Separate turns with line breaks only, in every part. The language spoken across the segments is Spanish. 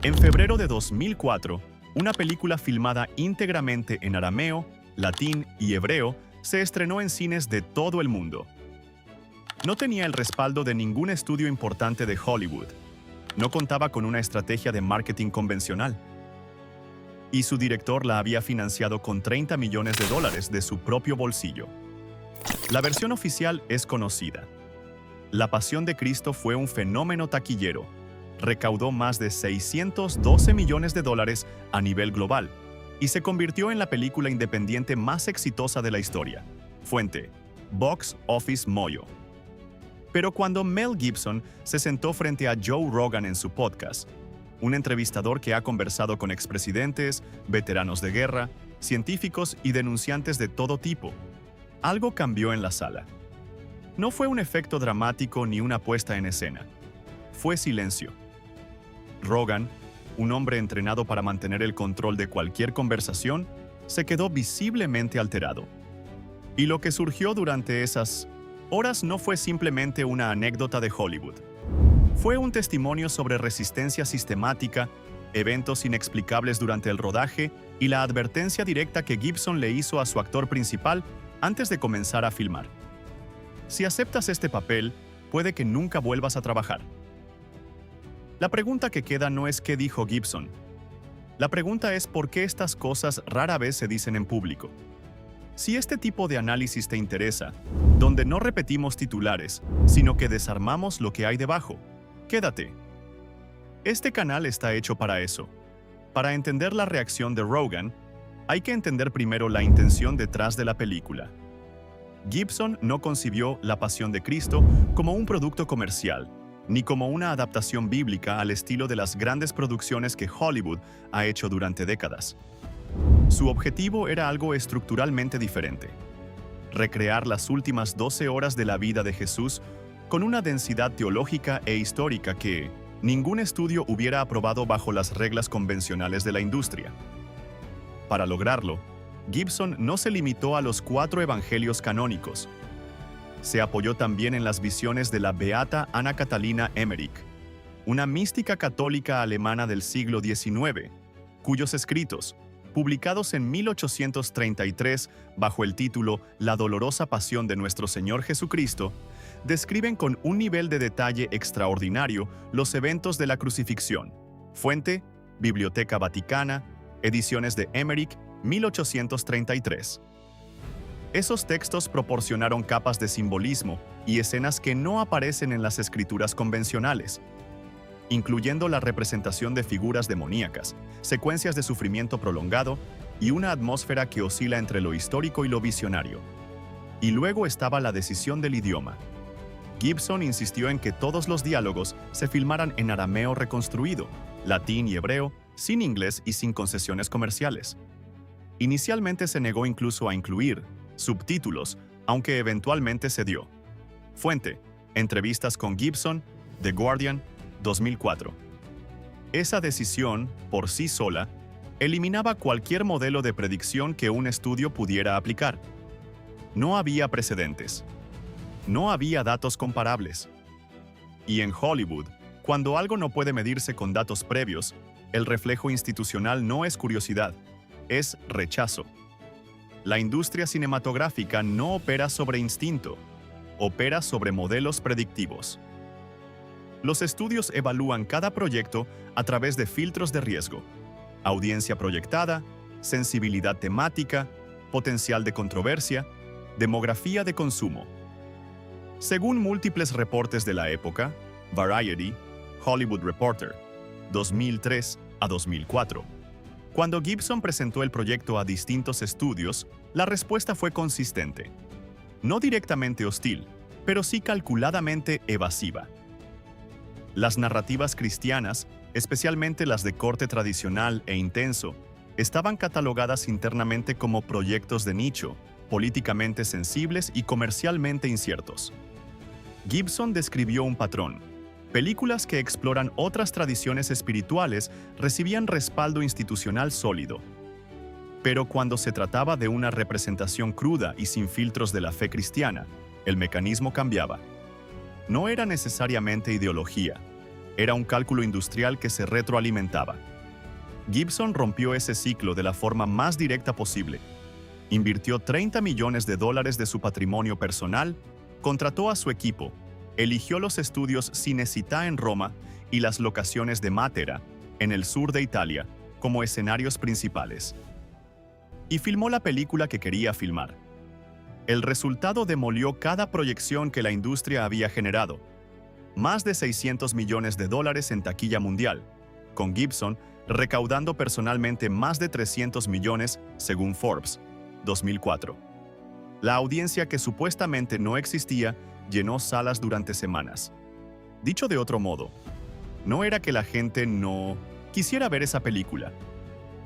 En febrero de 2004, una película filmada íntegramente en arameo, latín y hebreo se estrenó en cines de todo el mundo. No tenía el respaldo de ningún estudio importante de Hollywood. No contaba con una estrategia de marketing convencional. Y su director la había financiado con $30 millones de su propio bolsillo. La versión oficial es conocida. La Pasión de Cristo fue un fenómeno taquillero. Recaudó más de $612 millones a nivel global y se convirtió en la película independiente más exitosa de la historia. Fuente: Box Office Mojo. Pero cuando Mel Gibson se sentó frente a Joe Rogan en su podcast, un entrevistador que ha conversado con expresidentes, veteranos de guerra, científicos y denunciantes de todo tipo, algo cambió en la sala. No fue un efecto dramático ni una puesta en escena. Fue silencio. Rogan, un hombre entrenado para mantener el control de cualquier conversación, se quedó visiblemente alterado. Y lo que surgió durante esas horas no fue simplemente una anécdota de Hollywood. Fue un testimonio sobre resistencia sistemática, eventos inexplicables durante el rodaje y la advertencia directa que Gibson le hizo a su actor principal antes de comenzar a filmar. Si aceptas este papel, puede que nunca vuelvas a trabajar. La pregunta que queda no es qué dijo Gibson. La pregunta es por qué estas cosas rara vez se dicen en público. Si este tipo de análisis te interesa, donde no repetimos titulares, sino que desarmamos lo que hay debajo, quédate. Este canal está hecho para eso. Para entender la reacción de Rogan, hay que entender primero la intención detrás de la película. Gibson no concibió La Pasión de Cristo como un producto comercial, ni como una adaptación bíblica al estilo de las grandes producciones que Hollywood ha hecho durante décadas. Su objetivo era algo estructuralmente diferente: recrear las últimas 12 horas de la vida de Jesús con una densidad teológica e histórica que ningún estudio hubiera aprobado bajo las reglas convencionales de la industria. Para lograrlo, Gibson no se limitó a los 4 evangelios canónicos. Se apoyó también en las visiones de la beata Anna Catalina Emmerich, una mística católica alemana del siglo XIX, cuyos escritos, publicados en 1833 bajo el título La dolorosa pasión de nuestro Señor Jesucristo, describen con un nivel de detalle extraordinario los eventos de la crucifixión. Fuente: Biblioteca Vaticana, ediciones de Emmerich, 1833. Esos textos proporcionaron capas de simbolismo y escenas que no aparecen en las escrituras convencionales, incluyendo la representación de figuras demoníacas, secuencias de sufrimiento prolongado y una atmósfera que oscila entre lo histórico y lo visionario. Y luego estaba la decisión del idioma. Gibson insistió en que todos los diálogos se filmaran en arameo reconstruido, latín y hebreo, sin inglés y sin concesiones comerciales. Inicialmente se negó incluso a incluir subtítulos, aunque eventualmente cedió. Fuente: Entrevistas con Gibson, The Guardian, 2004. Esa decisión, por sí sola, eliminaba cualquier modelo de predicción que un estudio pudiera aplicar. No había precedentes. No había datos comparables. Y en Hollywood, cuando algo no puede medirse con datos previos, el reflejo institucional no es curiosidad, es rechazo. La industria cinematográfica no opera sobre instinto, opera sobre modelos predictivos. Los estudios evalúan cada proyecto a través de filtros de riesgo: audiencia proyectada, sensibilidad temática, potencial de controversia, demografía de consumo. Según múltiples reportes de la época, Variety, Hollywood Reporter, 2003 a 2004, cuando Gibson presentó el proyecto a distintos estudios, la respuesta fue consistente. No directamente hostil, pero sí calculadamente evasiva. Las narrativas cristianas, especialmente las de corte tradicional e intenso, estaban catalogadas internamente como proyectos de nicho, políticamente sensibles y comercialmente inciertos. Gibson describió un patrón: películas que exploran otras tradiciones espirituales recibían respaldo institucional sólido. Pero cuando se trataba de una representación cruda y sin filtros de la fe cristiana, el mecanismo cambiaba. No era necesariamente ideología, Era un cálculo industrial que se retroalimentaba. Gibson rompió ese ciclo de la forma más directa posible. Invirtió $30 millones de su patrimonio personal, contrató a su equipo, eligió los estudios Cinecittà en Roma y las locaciones de Matera, en el sur de Italia, como escenarios principales. Y filmó la película que quería filmar. El resultado demolió cada proyección que la industria había generado. Más de $600 millones en taquilla mundial, con Gibson recaudando personalmente más de 300 millones según Forbes, 2004. La audiencia que supuestamente no existía llenó salas durante semanas. Dicho de otro modo, no era que la gente no quisiera ver esa película.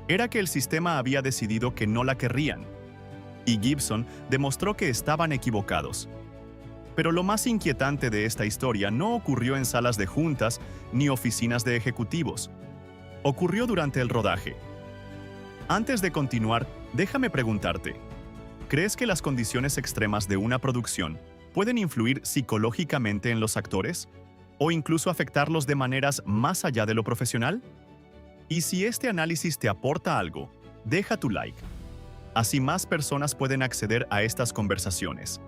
Era que el sistema había decidido que no la querrían. Y Gibson demostró que estaban equivocados. Pero lo más inquietante de esta historia no ocurrió en salas de juntas ni oficinas de ejecutivos. Ocurrió durante el rodaje. Antes de continuar, déjame preguntarte, ¿crees que las condiciones extremas de una producción pueden influir psicológicamente en los actores? ¿O incluso afectarlos de maneras más allá de lo profesional? Y si este análisis te aporta algo, deja tu like. Así más personas pueden acceder a estas conversaciones.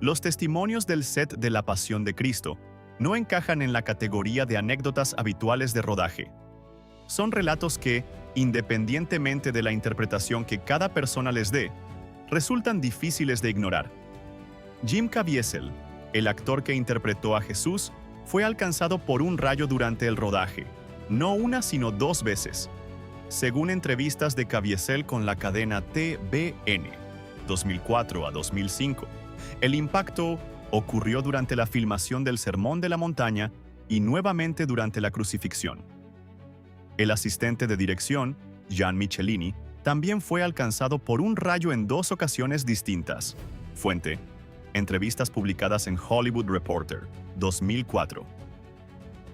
Los testimonios del set de La Pasión de Cristo no encajan en la categoría de anécdotas habituales de rodaje. Son relatos que, independientemente de la interpretación que cada persona les dé, resultan difíciles de ignorar. Jim Caviezel, el actor que interpretó a Jesús, fue alcanzado por un rayo durante el rodaje, no una sino 2 veces. Según entrevistas de Caviezel con la cadena TVN, 2004 a 2005, el impacto ocurrió durante la filmación del Sermón de la Montaña y nuevamente durante la crucifixión. El asistente de dirección, Gian Michelini, también fue alcanzado por un rayo en 2 ocasiones distintas. Fuente: entrevistas publicadas en Hollywood Reporter, 2004.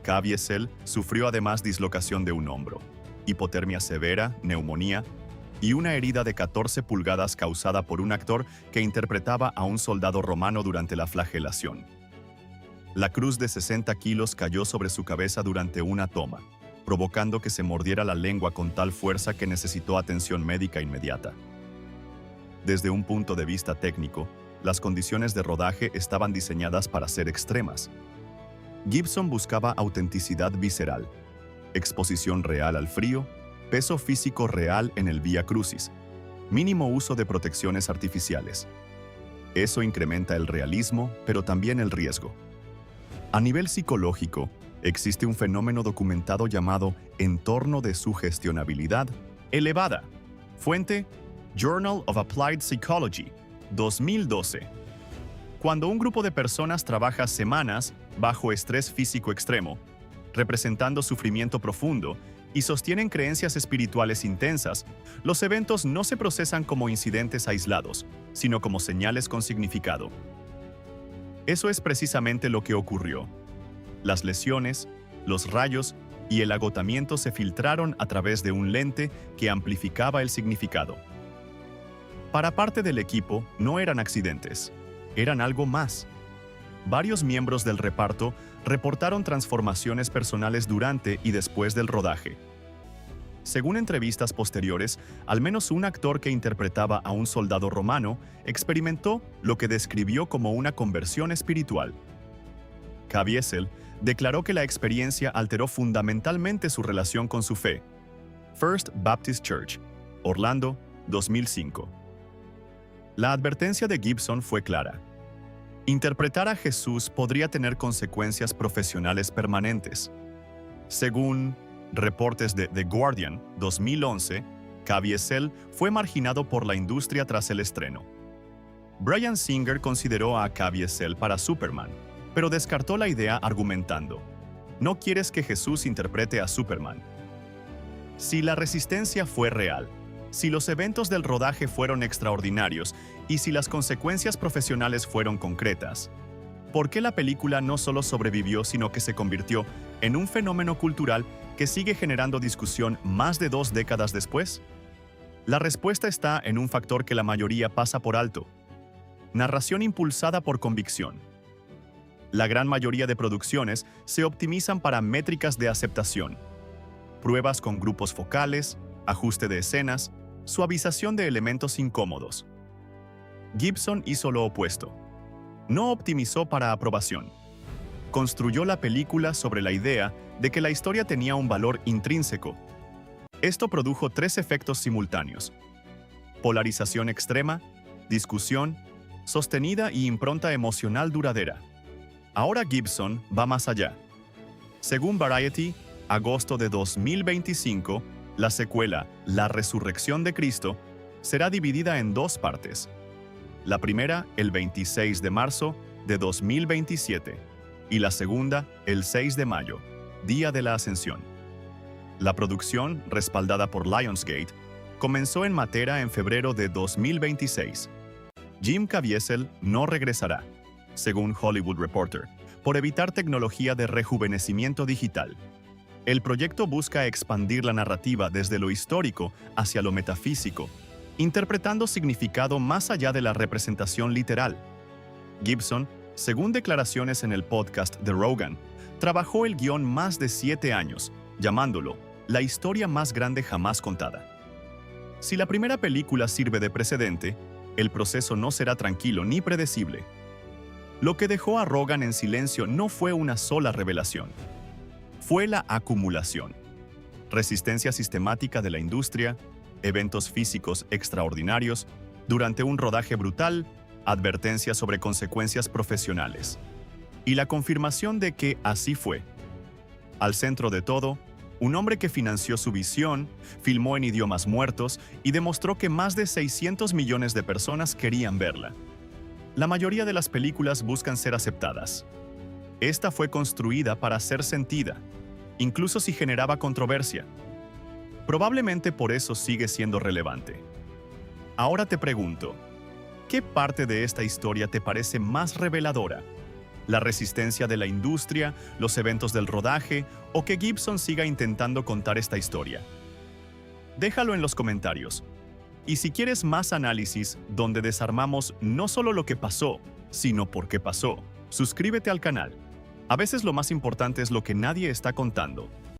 Caviezel sufrió además dislocación de un hombro, hipotermia severa, neumonía y una herida de 14 pulgadas causada por un actor que interpretaba a un soldado romano durante la flagelación. La cruz de 60 kilos cayó sobre su cabeza durante una toma, provocando que se mordiera la lengua con tal fuerza que necesitó atención médica inmediata. Desde un punto de vista técnico, las condiciones de rodaje estaban diseñadas para ser extremas. Gibson buscaba autenticidad visceral, exposición real al frío, peso físico real en el Vía Crucis, mínimo uso de protecciones artificiales. Eso incrementa el realismo, pero también el riesgo. A nivel psicológico, existe un fenómeno documentado llamado entorno de sugestionabilidad elevada. Fuente: Journal of Applied Psychology, 2012. Cuando un grupo de personas trabaja semanas bajo estrés físico extremo, representando sufrimiento profundo, y sostienen creencias espirituales intensas, los eventos no se procesan como incidentes aislados, sino como señales con significado. Eso es precisamente lo que ocurrió. Las lesiones, los rayos y el agotamiento se filtraron a través de un lente que amplificaba el significado. Para parte del equipo, no eran accidentes, eran algo más. Varios miembros del reparto reportaron transformaciones personales durante y después del rodaje. Según entrevistas posteriores, al menos un actor que interpretaba a un soldado romano experimentó lo que describió como una conversión espiritual. Caviezel declaró que la experiencia alteró fundamentalmente su relación con su fe. First Baptist Church, Orlando, 2005. La advertencia de Gibson fue clara. Interpretar a Jesús podría tener consecuencias profesionales permanentes. Según reportes de The Guardian, 2011, Caviezel fue marginado por la industria tras el estreno. Bryan Singer consideró a Caviezel para Superman, pero descartó la idea argumentando: «No quieres que Jesús interprete a Superman». Si la resistencia fue real, si los eventos del rodaje fueron extraordinarios y si las consecuencias profesionales fueron concretas, ¿por qué la película no solo sobrevivió sino que se convirtió en un fenómeno cultural que sigue generando discusión más de 2 décadas después? La respuesta está en un factor que la mayoría pasa por alto: narración impulsada por convicción. La gran mayoría de producciones se optimizan para métricas de aceptación. Pruebas con grupos focales, ajuste de escenas, suavización de elementos incómodos. Gibson hizo lo opuesto. No optimizó para aprobación. Construyó la película sobre la idea de que la historia tenía un valor intrínseco. Esto produjo tres efectos simultáneos: polarización extrema, discusión, sostenida y impronta emocional duradera. Ahora Gibson va más allá. Según Variety, agosto de 2025, la secuela La Resurrección de Cristo será dividida en dos partes. La primera, el 26 de marzo de 2027, y la segunda, el 6 de mayo, Día de la Ascensión. La producción, respaldada por Lionsgate, comenzó en Matera en febrero de 2026. Jim Caviezel no regresará, según Hollywood Reporter, por evitar tecnología de rejuvenecimiento digital. El proyecto busca expandir la narrativa desde lo histórico hacia lo metafísico, interpretando significado más allá de la representación literal. Gibson, según declaraciones en el podcast de Rogan, trabajó el guión más de 7 años, llamándolo la historia más grande jamás contada. Si la primera película sirve de precedente, el proceso no será tranquilo ni predecible. Lo que dejó a Rogan en silencio no fue una sola revelación. Fue la acumulación. Resistencia sistemática de la industria, eventos físicos extraordinarios, durante un rodaje brutal, advertencias sobre consecuencias profesionales. Y la confirmación de que así fue. Al centro de todo, un hombre que financió su visión, filmó en idiomas muertos y demostró que más de 600 millones de personas querían verla. La mayoría de las películas buscan ser aceptadas. Esta fue construida para ser sentida, incluso si generaba controversia. Probablemente por eso sigue siendo relevante. Ahora te pregunto, ¿qué parte de esta historia te parece más reveladora? ¿La resistencia de la industria, los eventos del rodaje o que Gibson siga intentando contar esta historia? Déjalo en los comentarios. Y si quieres más análisis donde desarmamos no solo lo que pasó, sino por qué pasó, suscríbete al canal. A veces lo más importante es lo que nadie está contando.